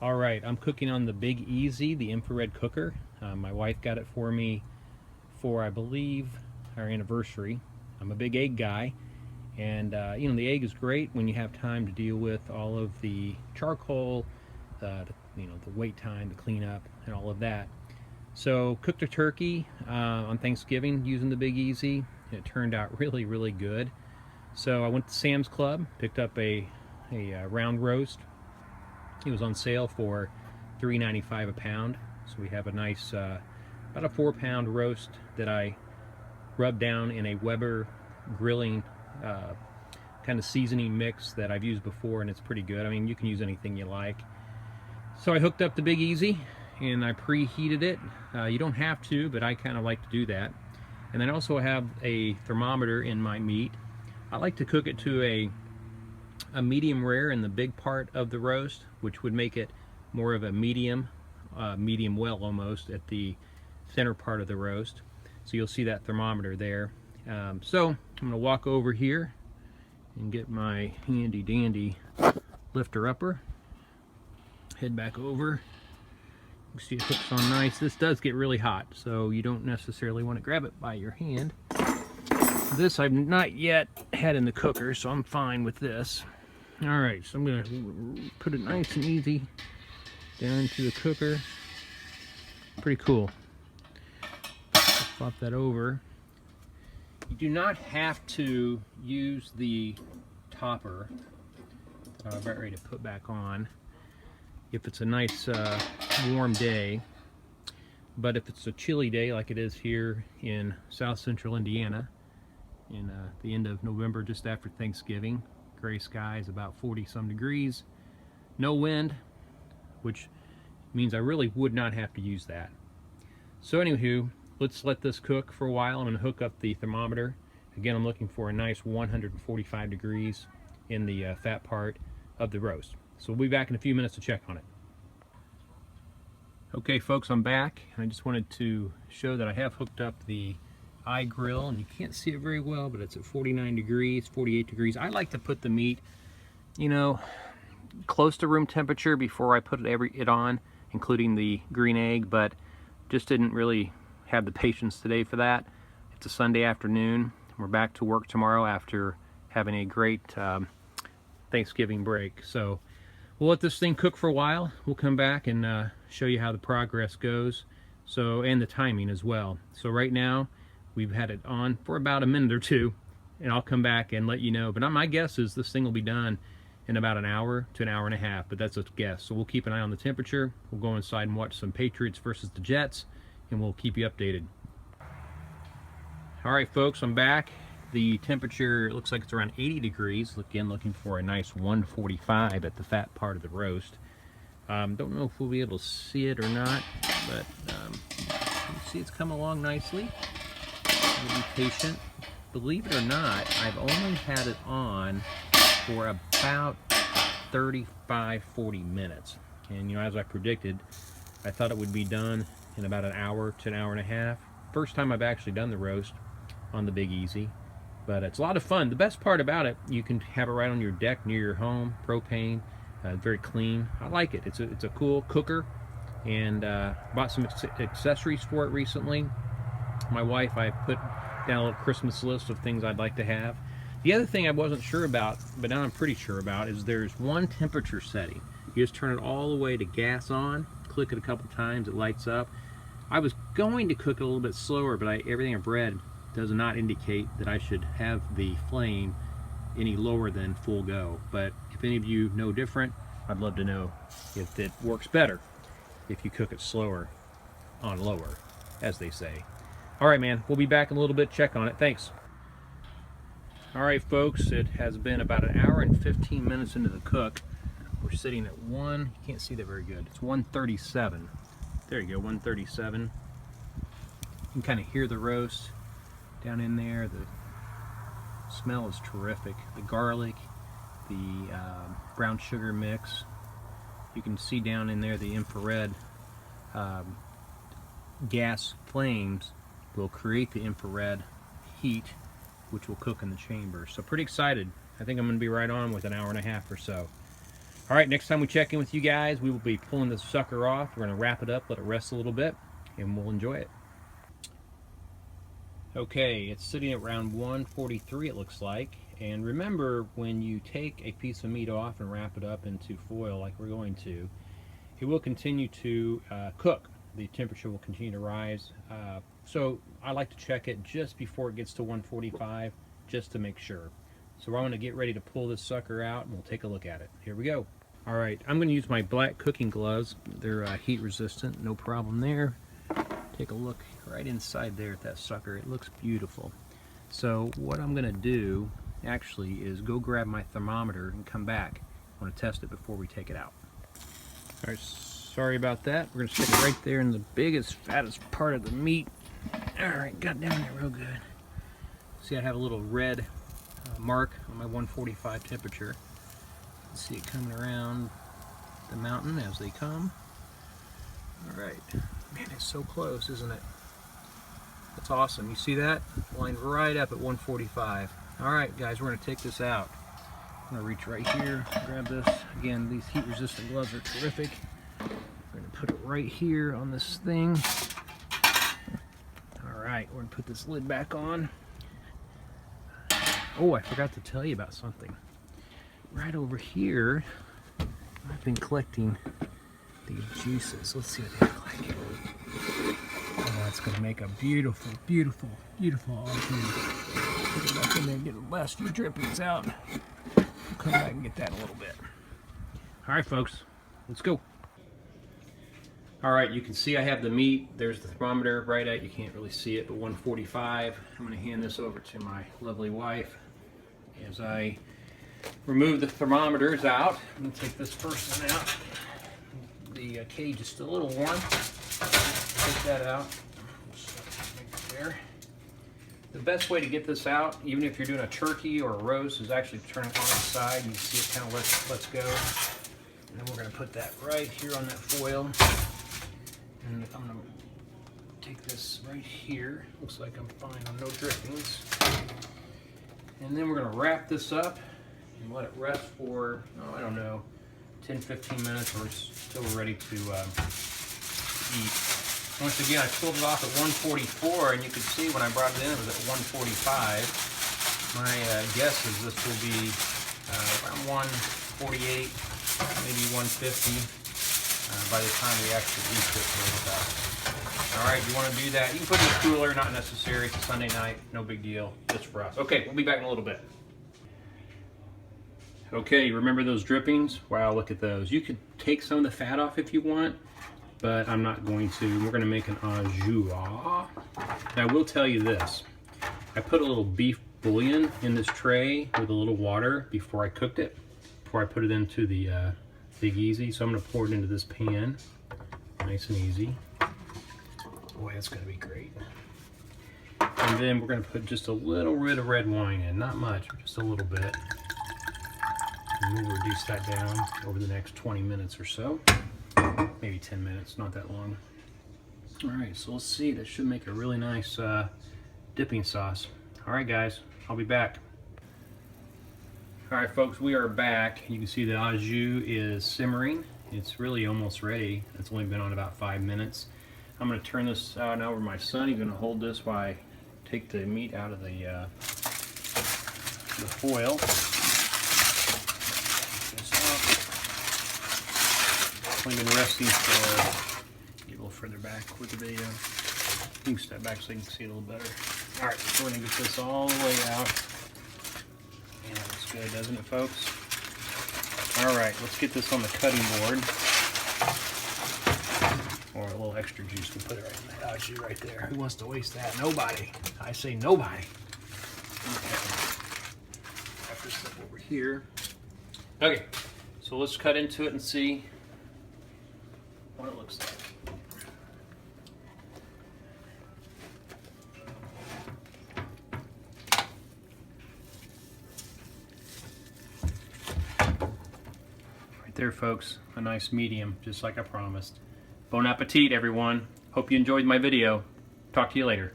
All right, I'm cooking on the Big Easy, the infrared cooker. My wife got it for me for, I believe, our anniversary. I'm a big egg guy, and you know, the egg is great when you have time to deal with all of the charcoal, the wait time, the cleanup, and all of that. So cooked a turkey on Thanksgiving using the Big Easy. It turned out really, really good. So I went to Sam's Club, picked up a round roast. It was on sale for $3.95 a pound. So we have a nice, about a 4-pound roast that I rubbed down in a Weber grilling kind of seasoning mix that I've used before, and it's pretty good. I mean, you can use anything you like. So I hooked up the Big Easy and I preheated it. You don't have to, but I kind of like to do that. And then I also have a thermometer in my meat. I like to cook it to a medium rare in the big part of the roast, which would make it more of a medium well almost at the center part of the roast. So you'll see that thermometer there. So I'm going to walk over here and get my handy dandy lifter upper. Head back over. You can see it hooks on nice. This does get really hot, so you don't necessarily want to grab it by your hand. This I've not yet had in the cooker, so I'm fine with this. Alright, so I'm going to put it nice and easy down into the cooker. Pretty cool. Flop that over. You do not have to use the topper that I'm about ready to put back on if it's a nice warm day. But if it's a chilly day like it is here in south central Indiana in the end of November, just after Thanksgiving, gray skies, about 40-some degrees, no wind, which means I really would not have to use that. So anywho, let's let this cook for a while. I'm going to hook up the thermometer. Again, I'm looking for a nice 145 degrees in the fat part of the roast. So we'll be back in a few minutes to check on it. Okay folks, I'm back. I just wanted to show that I have hooked up the iGrill, and you can't see it very well, but it's at 49 degrees, 48 degrees. I like to put the meat, you know, close to room temperature before I put it on, including the green egg, but just didn't really have the patience today for that. It's a Sunday afternoon. We're back to work tomorrow after having a great Thanksgiving break. So we'll let this thing cook for a while. We'll come back and show you how the progress goes, and the timing as well. So right now we've had it on for about a minute or two, and I'll come back and let you know. But my guess is this thing will be done in about an hour to an hour and a half, but that's a guess. So we'll keep an eye on the temperature. We'll go inside and watch some Patriots versus the Jets, and we'll keep you updated. All right folks, I'm back. The temperature looks like it's around 80 degrees. Again, looking for a nice 145 at the fat part of the roast. Don't know if we'll be able to see it or not, but you can see it's come along nicely. We'll be patient. Believe it or not, I've only had it on for about 35-40 minutes. And you know, as I predicted, I thought it would be done in about an hour to an hour and a half. First time I've actually done the roast on the Big Easy, but it's a lot of fun. The best part about it, you can have it right on your deck near your home, propane, very clean. I like it. It's a cool cooker, and bought some accessories for it recently. My wife, I put down a little Christmas list of things I'd like to have. The other thing I wasn't sure about, but now I'm pretty sure about, is there's one temperature setting. You just turn it all the way to gas on, click it a couple times, it lights up. I was going to cook it a little bit slower, but everything I've read does not indicate that I should have the flame any lower than full go. But if any of you know different, I'd love to know if it works better if you cook it slower on lower, as they say. All right, man, we'll be back in a little bit, check on it. Thanks. All right, folks, it has been about an hour and 15 minutes into the cook. We're sitting at you can't see that very good. It's 137. There you go, 137. You can kind of hear the roast down in there. The smell is terrific. The garlic, the brown sugar mix. You can see down in there the infrared gas flames will create the infrared heat, which will cook in the chamber. So pretty excited. I think I'm going to be right on with an hour and a half or so. All right, next time we check in with you guys, we will be pulling this sucker off. We're going to wrap it up, let it rest a little bit, and we'll enjoy it. Okay, it's sitting at around 143, it looks like. And remember, when you take a piece of meat off and wrap it up into foil like we're going to, it will continue to cook. The temperature will continue to rise. So I like to check it just before it gets to 145, just to make sure. So I'm going to get ready to pull this sucker out, and we'll take a look at it. Here we go. All right, I'm going to use my black cooking gloves. They're heat resistant, no problem there. Take a look right inside there at that sucker. It looks beautiful. So what I'm going to do actually is go grab my thermometer and come back. I want to test it before we take it out. All right, sorry about that. We're going to stick it right there in the biggest, fattest part of the meat. All right, got down there real good. See, I have a little red mark on my 145 temperature. See it coming around the mountain as they come. All right, man, it's so close, isn't it? That's awesome. You see that? Lined right up at 145. All right, guys, we're going to take this out. I'm going to reach right here, grab this. Again, these heat-resistant gloves are terrific. We're going to put it right here on this thing. All right, we're going to put this lid back on. Oh, I forgot to tell you about something. Right over here, I've been collecting these juices. Let's see what they look like. Oh, that's going to make a beautiful, beautiful, beautiful au jus. Put it back in there, get the last few drippings out. We'll come back and get that in a little bit. All right, folks, let's go. All right, you can see I have the meat. There's the thermometer right at, you can't really see it, but 145. I'm going to hand this over to my lovely wife. As I remove the thermometers out, I'm going to take this first one out. The cage is still a little warm. Take that out. There. The best way to get this out, even if you're doing a turkey or a roast, is actually turn it on its side. You can see it kind of lets go. And then we're going to put that right here on that foil. And I'm going to take this right here. Looks like I'm fine on no drippings. And then we're going to wrap this up and let it rest for, oh, I don't know, 10-15 minutes or until we're ready to eat. Once again, I pulled it off at 144, and you can see when I brought it in, it was at 145. My guess is this will be around 148, maybe 150 by the time we actually eat this little stuff. All right, you want to do that. You can put it in the cooler, not necessary. It's a Sunday night, no big deal, just for us. Okay, we'll be back in a little bit. Okay, remember those drippings? Wow, look at those. You could take some of the fat off if you want, but I'm not going to. We're going to make an au jus. Now, I will tell you this. I put a little beef bouillon in this tray with a little water before I cooked it, before I put it into the Big Easy. So I'm going to pour it into this pan, nice and easy. Boy, that's going to be great. And then we're going to put just a little bit of red wine in, not much, just a little bit. And we'll reduce that down over the next 20 minutes or so. Maybe 10 minutes, not that long. All right, so let's see. That should make a really nice dipping sauce. All right, guys, I'll be back. All right, folks, we are back. You can see the au jus is simmering. It's really almost ready. It's only been on about 5 minutes. I'm going to turn this out now over to my son. He's going to hold this while I take the meat out of the foil. I've been resting for, get a little further back with the video. You can step back so you can see it a little better. All right, so we're gonna get this all the way out. Man, that looks good, doesn't it, folks? All right, let's get this on the cutting board. Or a little extra juice, we'll put it right in the au jus right there. Who wants to waste that? Nobody. I say nobody. Okay. Wrap this up over here. Okay, so let's cut into it and see what it looks like. Right there, folks, a nice medium, just like I promised. Bon appetit, everyone. Hope you enjoyed my video. Talk to you later.